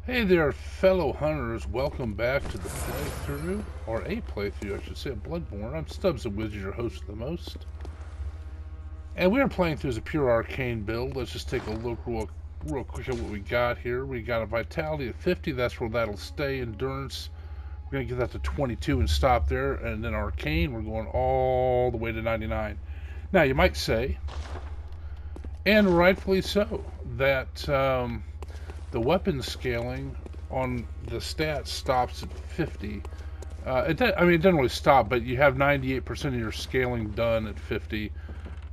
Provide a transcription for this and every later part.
Hey there, fellow hunters. Welcome back to the playthrough, or a playthrough, I should say, of Bloodborne. I'm Stubbs the Wizard, your host of the most. And we are playing through as a pure Arcane build. Let's just take a look real quick at what we got here. We got a Vitality of 50. That's where that'll stay. Endurance, we're going to get that to 22 and stop there. And then Arcane, we're going all the way to 99. Now, you might say, and rightfully so, that the weapon scaling on the stats stops at 50. It doesn't really stop, but you have 98% of your scaling done at 50.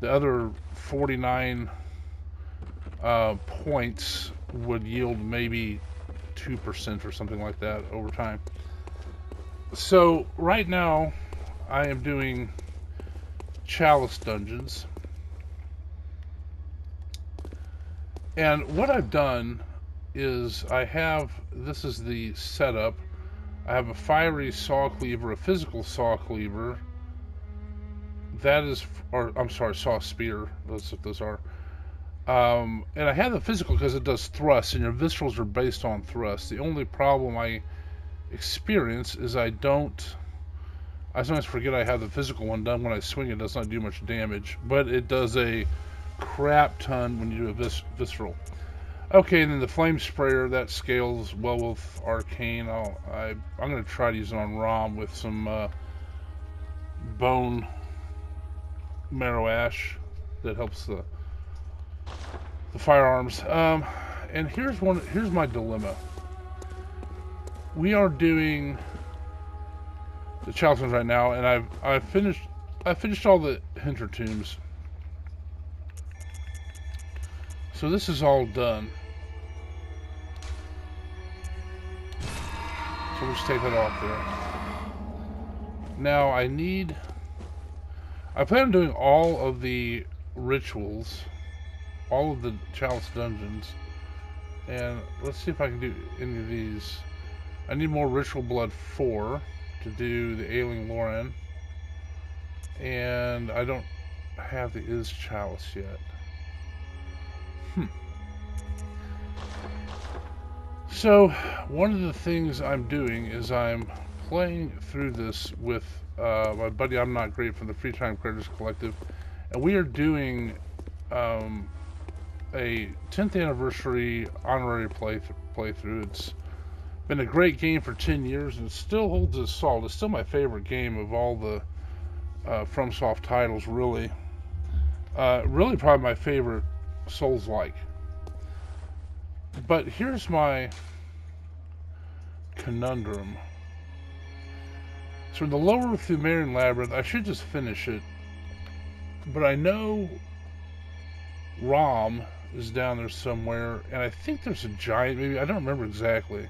The other 49 points would yield maybe 2% or something like that over time. So right now I am doing Chalice dungeons. And what I've done is this is the setup. I have a fiery saw cleaver, a physical saw cleaver. Saw spear. That's what those are. And I have the physical because it does thrust, and your viscerals are based on thrust. The only problem I experience is I sometimes forget I have the physical one done. When I swing, it does not do much damage, but it does a crap ton when you do a visceral. Okay, and then the flame sprayer, that scales well with Arcane. I'm going to try to use it on Rom with some bone marrow ash that helps the firearms. And here's my dilemma. We are doing the chalice ones right now, and I finished all the Hinter tombs. So this is all done. So we'll just take that off there. Now I plan on doing all of the rituals, all of the chalice dungeons, and let's see if I can do any of these. I need more ritual blood 4 to do the Ailing Lauren, and I don't have the Is chalice yet. So, one of the things I'm doing is I'm playing through this with my buddy I'm Not Great from the Free Time Creators Collective, and we are doing a 10th anniversary honorary playthrough. It's been a great game for 10 years, and it still holds its salt. It's still my favorite game of all the FromSoft titles, really. Really probably my favorite Souls-like. But here's my conundrum. So in the lower Pthumeru labyrinth, I should just finish it, but I know Rom is down there somewhere, and I think there's a giant, maybe, I don't remember exactly.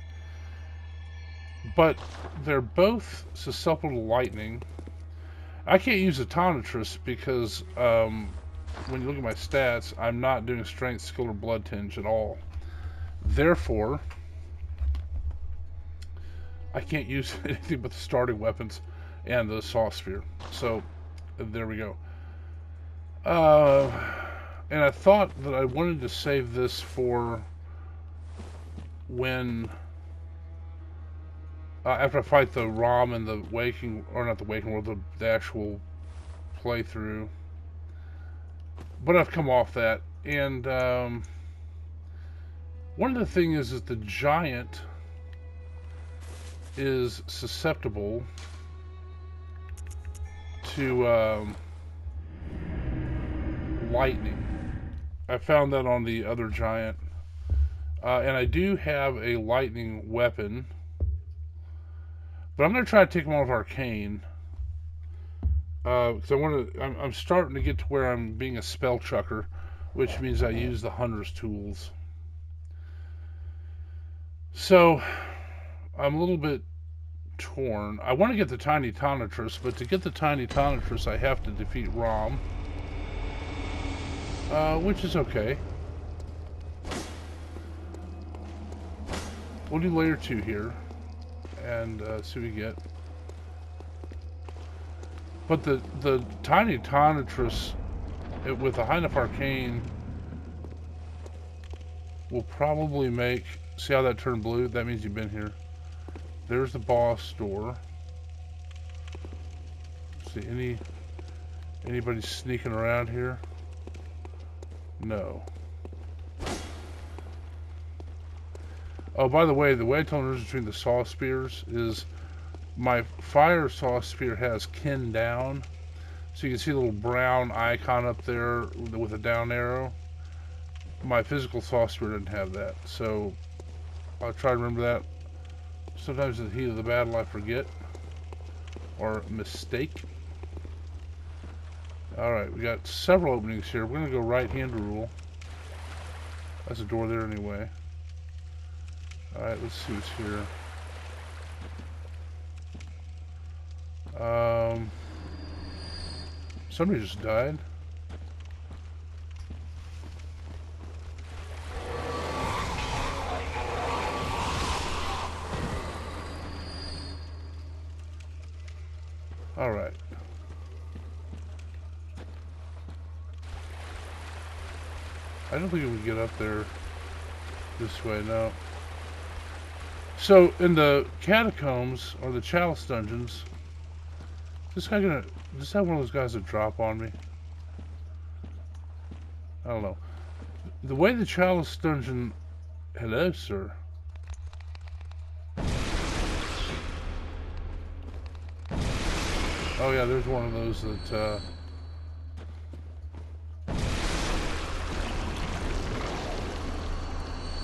But they're both susceptible to lightning. I can't use a Tonitrus because when you look at my stats, I'm not doing strength, skill, or blood tinge at all. Therefore, I can't use anything but the starting weapons and the saw spear. So, there we go. And I thought that I wanted to save this for when, after I fight the Rom and the Waking, or not the Waking World, the actual playthrough. But I've come off that, and one of the things is that the giant is susceptible to lightning. I found that on the other giant. And I do have a lightning weapon. But I'm going to try to take him off Arcane. Because I'm starting to get to where I'm being a spell chucker, which means I use the hunter's tools. So, I'm a little bit torn. I want to get the Tiny Tonitrus, but to get the Tiny Tonitrus, I have to defeat Rom. Which is okay. We'll do layer 2 here, and see what we get. But the Tiny Tonitrus, with a high enough Arcane, we'll probably make... See how that turned blue? That means you've been here. There's the boss door. See, anybody sneaking around here? No. Oh, by the way I told the difference between the saw spears is my fire saw spear has kin down. So you can see the little brown icon up there with a down arrow. My physical saw spear didn't have that. So I'll try to remember that. Sometimes in the heat of the battle I forget. Or mistake. Alright, we got several openings here. We're going to go right-hand rule. That's a door there anyway. Alright, let's see what's here. Somebody just died. Alright. I don't think we can get up there this way, no. So, in the catacombs, or the chalice dungeons, this guy gonna... Does that one of those guys that drop on me? I don't know. The way the chalice dungeon... Hello, sir. Oh yeah, there's one of those that,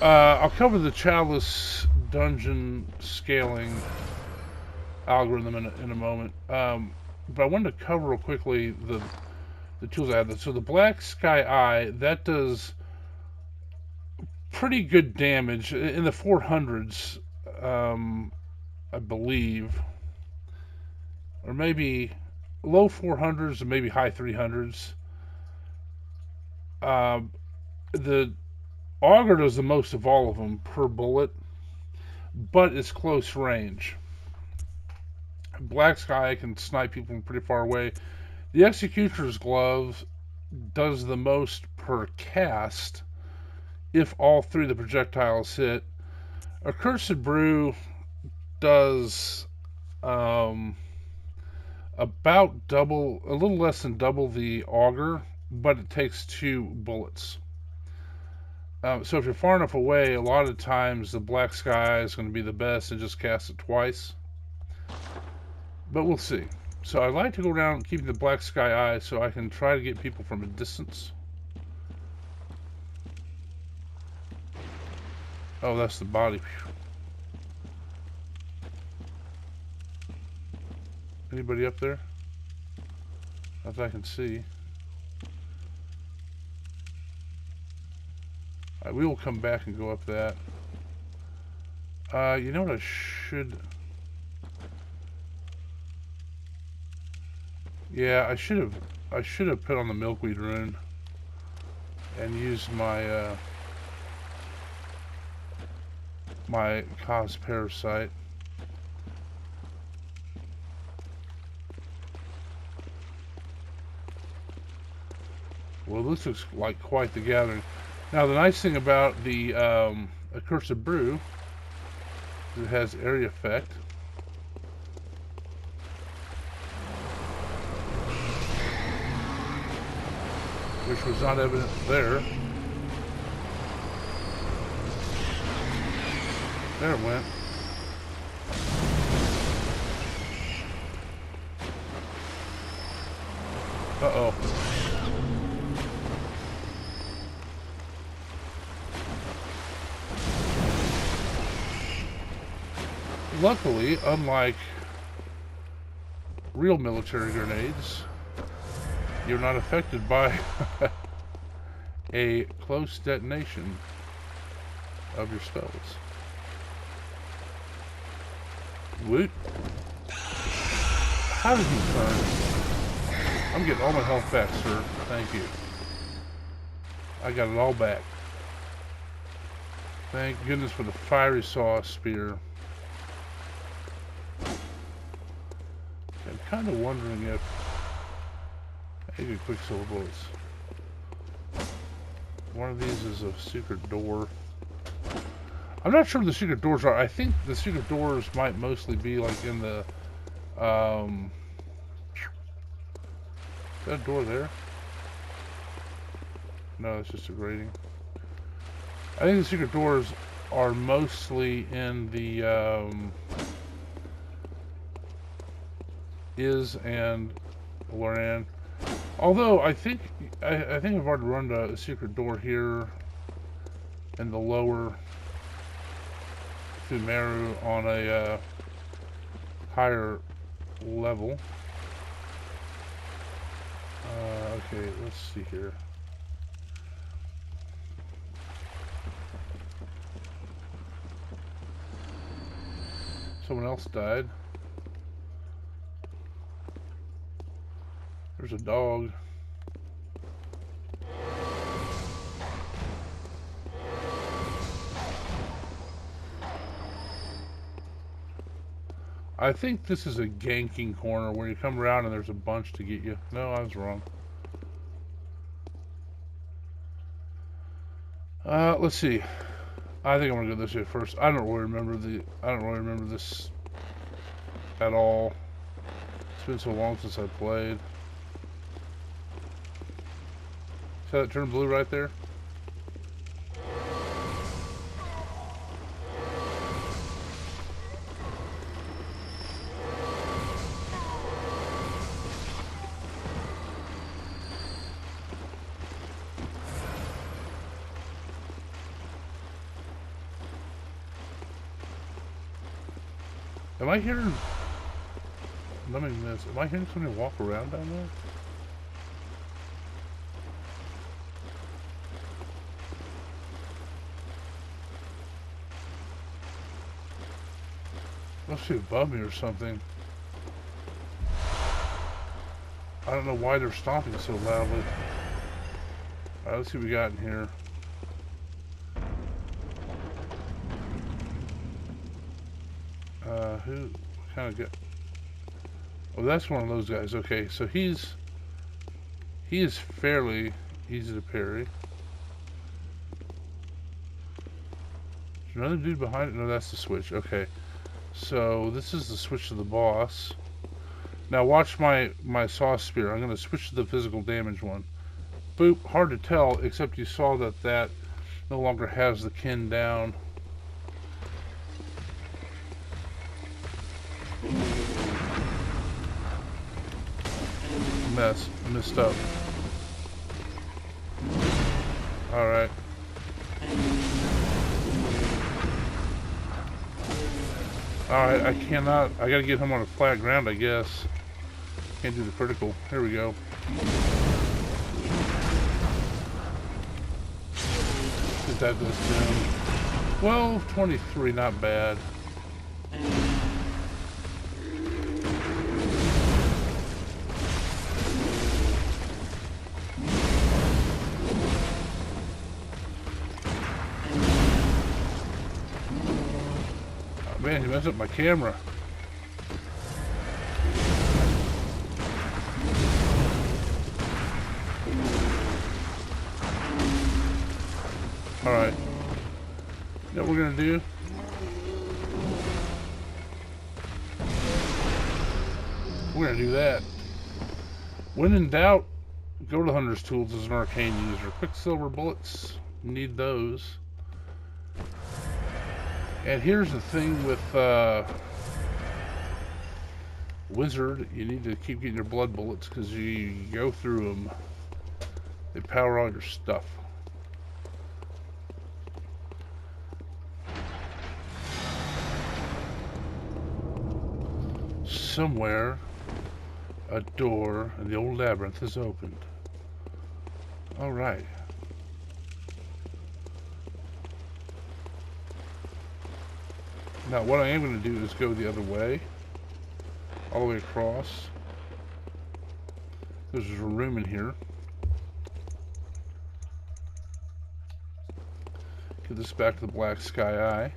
I'll cover the chalice dungeon scaling algorithm in a moment. But I wanted to cover real quickly the tools I have. So the Black Sky Eye, that does pretty good damage in the 400s, I believe, or maybe low 400s and maybe high 300s. The Auger does the most of all of them per bullet, but it's close range. Black Sky can snipe people from pretty far away. The Executioner's Glove does the most per cast if all three of the projectiles hit. Accursed Brew does about double, a little less than double the Auger, but it takes 2 bullets. So if you're far enough away, a lot of times the Black Sky is going to be the best and just cast it twice. But we'll see. So I like to go around keeping the Black Sky Eye so I can try to get people from a distance. Oh, that's the body. Anybody up there? Not that I can see. Alright, we will come back and go up that. You know what I should... Yeah, I should have put on the milkweed rune and used my my cause parasite. Well, this looks like quite the gathering. Now, the nice thing about the Accursed Brew is it has area effect. Which was not evident there. There it went. Uh-oh. Luckily, unlike real military grenades, you're not affected by a close detonation of your spells. Woot. How did he turn? I'm getting all my health back, sir. Thank you. I got it all back. Thank goodness for the fiery saw spear. I'm kind of wondering if... Maybe quicksilver bullets. One of these is a secret door. I'm not sure where the secret doors are. I think the secret doors might mostly be like in the, is that a door there? No, it's just a grating. I think the secret doors are mostly in the, Is and Loran. Although I think I've already run a secret door here in the lower Pthumeru on a higher level. Okay, let's see here. Someone else died. There's a dog. I think this is a ganking corner where you come around and there's a bunch to get you. No, I was wrong. Let's see. I think I'm gonna go this way first. I don't really remember this at all. It's been so long since I played. See that turn blue right there? Am I hearing... Let me miss. Am I hearing somebody walk around down there? Must be above me or something. I don't know why they're stomping so loudly. Alright, let's see what we got in here. Who kind of got... Oh, that's one of those guys. Okay, so he is fairly easy to parry. Is there another dude behind it? No, that's the switch. Okay, so this is the switch to the boss. Now watch my saw spear. I'm going to switch to the physical damage one. Boop. Hard to tell, except you saw that no longer has the kin down. Messed up. Alright. Alright, I gotta get him on a flat ground, I guess. Can't do the critical. Here we go. Get that does down. 12:23, not bad. Man, he messed up my camera. Alright. You know what we're gonna do? We're gonna do that. When in doubt, go to Hunter's Tools as an arcane user. Quicksilver bullets, need those. And here's the thing with Wizard, you need to keep getting your blood bullets because you go through them. They power all your stuff. Somewhere, a door in the old labyrinth is opened. Alright. Now what I am going to do is go the other way. All the way across. There's a room in here. Get this back to the Black Sky Eye.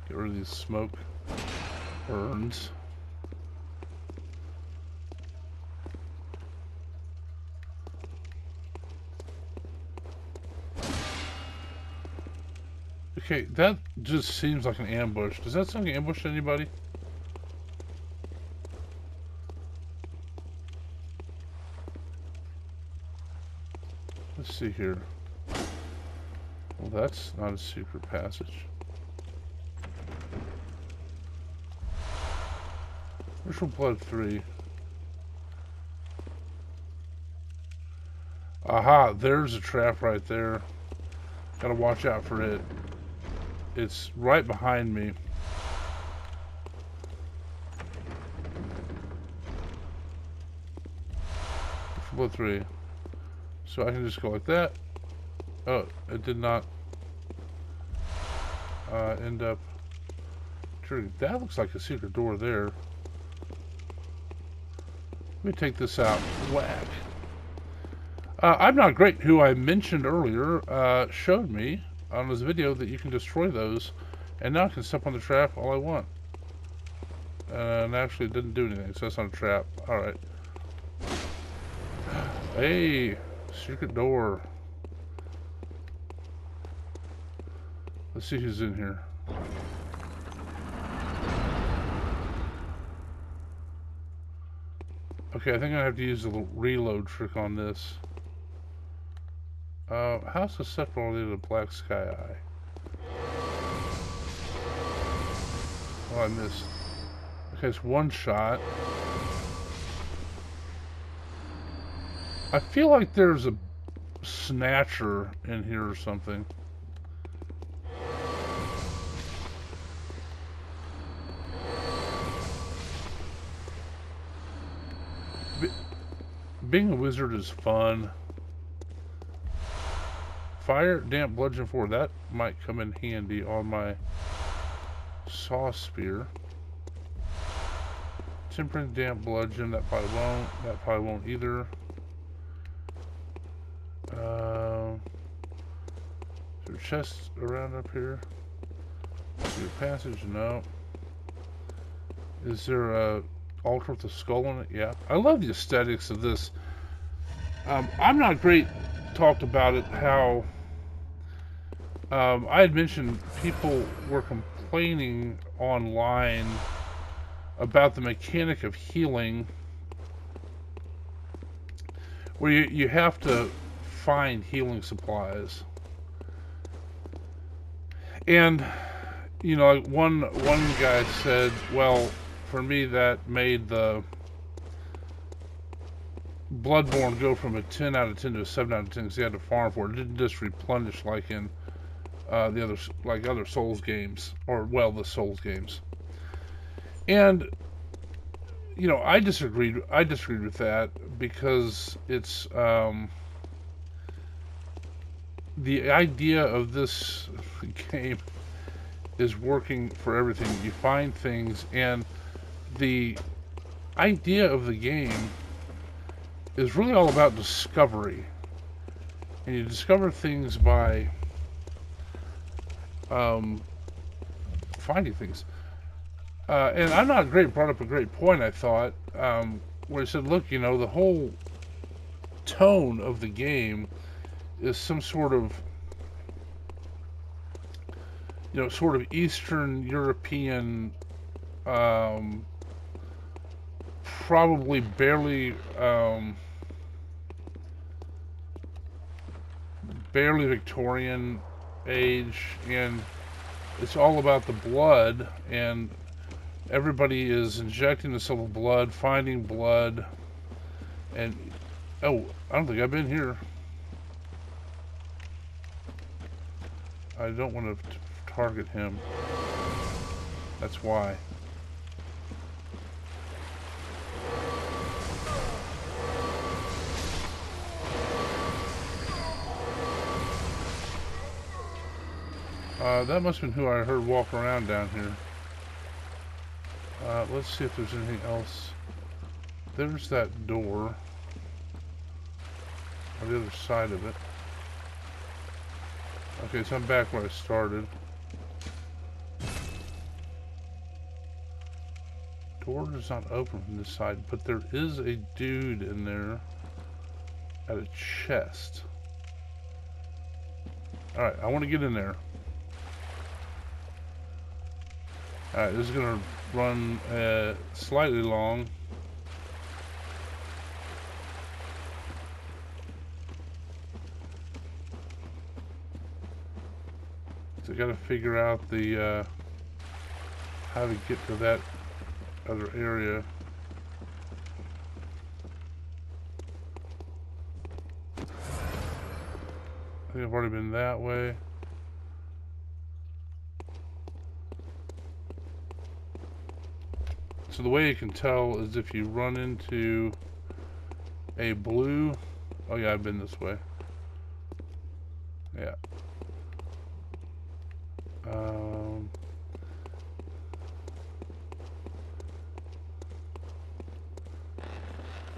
Get rid of these smoke burns. Okay, that just seems like an ambush. Does that sound like an ambush to anybody? Let's see here. Well, that's not a secret passage. Ritual Blood 3. Aha, there's a trap right there. Gotta watch out for it. It's right behind me. Ritual Blood 3. So I can just go like that. Oh, it did not end up triggering. That looks like a secret door there. Let me take this out. Whack. I'm Not Great, who I mentioned earlier, showed me on his video that you can destroy those, and now I can step on the trap all I want. And actually it didn't do anything, so that's not a trap. Alright. Hey, secret door. Let's see who's in here. Okay, I think I have to use a little reload trick on this. How susceptible are they to the black sky eye? Oh, I missed. Okay, it's one shot. I feel like there's a snatcher in here or something. Being a wizard is fun. Fire, damp, bludgeon 4. That might come in handy on my saw spear. Temperance, damp, bludgeon. That probably won't. That probably won't either. Is there chests around up here? Is there a passage? No. Is there a altar with a skull in it? Yeah. I love the aesthetics of this. I'm Not Great talked about it, how I had mentioned people were complaining online about the mechanic of healing, where you have to find healing supplies. And, you know, like one guy said, well, for me that made the Bloodborne go from a 10 out of 10 to a 7 out of 10 because he had to farm for it. It didn't just replenish like in the other Souls games, or well, the Souls games. And you know, I disagreed with that because it's the idea of this game is working for everything. You find things, and the idea of the game is really all about discovery. And you discover things by finding things. And I'm Not Great brought up a great point, I thought, where he said, look, you know, the whole tone of the game is some sort of, you know, sort of Eastern European, probably barely Victorian age, and it's all about the blood, and everybody is injecting themselves with blood, finding blood, and oh, I don't think I've been here. I don't want to target him. That's why. That must have been who I heard walk around down here. Let's see if there's anything else. There's that door on the other side of it. Okay, so I'm back where I started. Door is not open from this side, but there is a dude in there at a chest. Alright, I want to get in there. Alright, this is going to run slightly long. So I got to figure out the how to get to that other area. I think I've already been that way. So the way you can tell is if you run into a blue... Oh yeah, I've been this way. Yeah.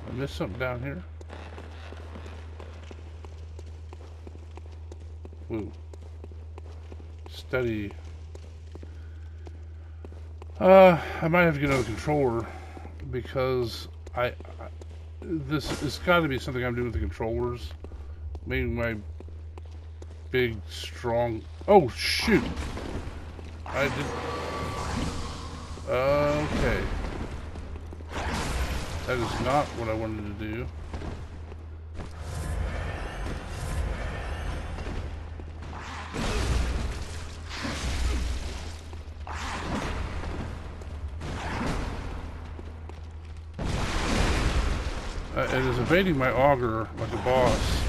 I missed something down here. Woo. Steady. I might have to get another controller because this has got to be something I'm doing with the controllers. Maybe my big, strong... Oh, shoot! I did... Okay. That is not what I wanted to do. It is evading my auger like a boss.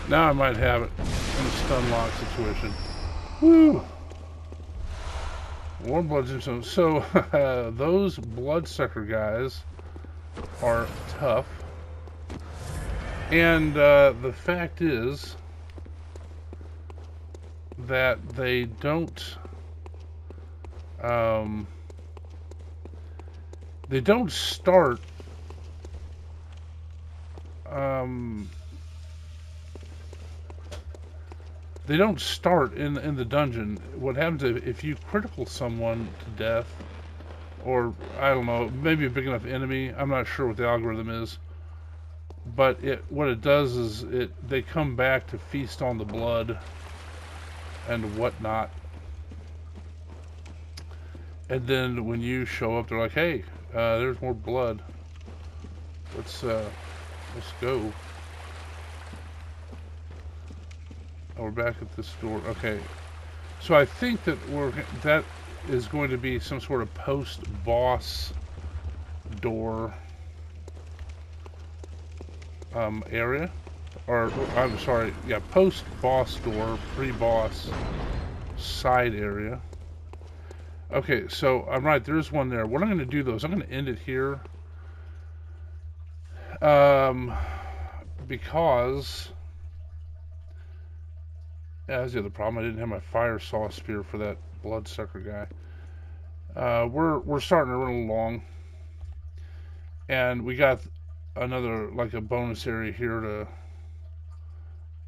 Now I might have it in a stun lock situation. Woo! Warm blood. So those bloodsucker guys are tough. And the fact is that they don't start they don't start in the dungeon. What happens if you critical someone to death, or I don't know, maybe a big enough enemy, I'm not sure what the algorithm is, but what it does is they come back to feast on the blood and whatnot. And then when you show up, they're like, hey, there's more blood. Let's go. Oh, we're back at this door. Okay. So I think that that is going to be some sort of post-boss door area. Or, I'm sorry, yeah, post-boss door, pre-boss side area. Okay, so I'm right, there's one there. What I'm going to do, though, is I'm going to end it here. Because... yeah, that's the other problem. I didn't have my fire saw spear for that bloodsucker guy. We're starting to run along. And we got another, like a bonus area here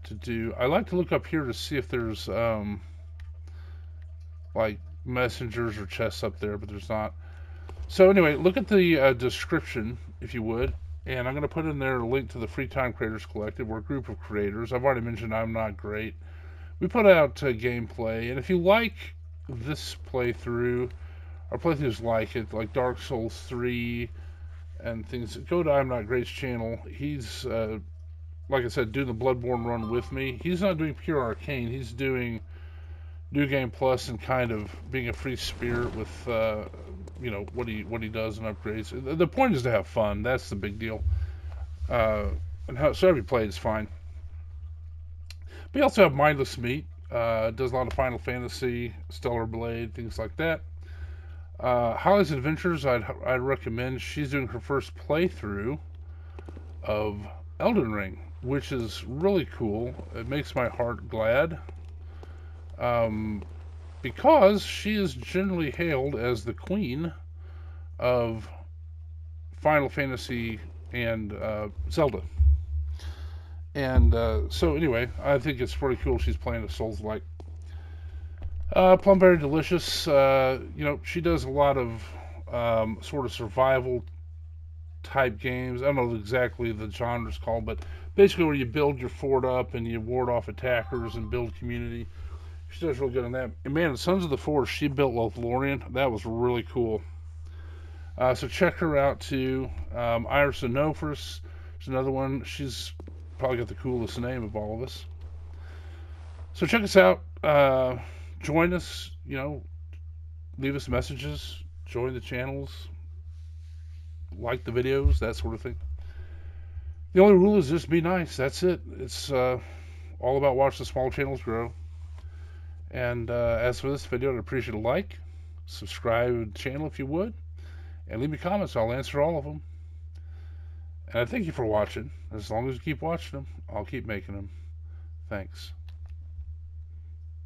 to do. I like to look up here to see if there's like messengers or chests up there, but there's not. So anyway, look at the description if you would, and I'm going to put in there a link to the Free Time Creators Collective. We're a group of creators. I've already mentioned I'm not great. We put out gameplay, and if you like this playthrough or playthroughs like it, like Dark Souls 3 and things, go to I'm Not Great's channel. He's like I said, doing the Bloodborne run with me. He's not doing pure Arcane. He's doing New Game Plus and kind of being a free spirit with, you know, what he does and upgrades. The point is to have fun. That's the big deal. So every play is fine. We also have Mindless Meat. Does a lot of Final Fantasy, Stellar Blade, things like that. Holly's Adventures, I'd recommend. She's doing her first playthrough of Elden Ring, which is really cool. It makes my heart glad. Because she is generally hailed as the queen of Final Fantasy and Zelda. And so anyway, I think it's pretty cool she's playing a Souls-like. Plumberry Delicious, you know, she does a lot of sort of survival type games. I don't know exactly the genre's called, but basically where you build your fort up and you ward off attackers and build community. She does really good on that. And man, Sons of the Forest, she built Lothlorien. That was really cool. So check her out too. Iris Onofris is another one. She's probably got the coolest name of all of us. So check us out. Join us. Leave us messages. Join the channels. Like the videos. That sort of thing. The only rule is just be nice. That's it. It's all about watch the small channels grow. And as for this video, I'd appreciate a like. Subscribe to the channel if you would. And leave me comments. I'll answer all of them. And I thank you for watching. As long as you keep watching them, I'll keep making them. Thanks.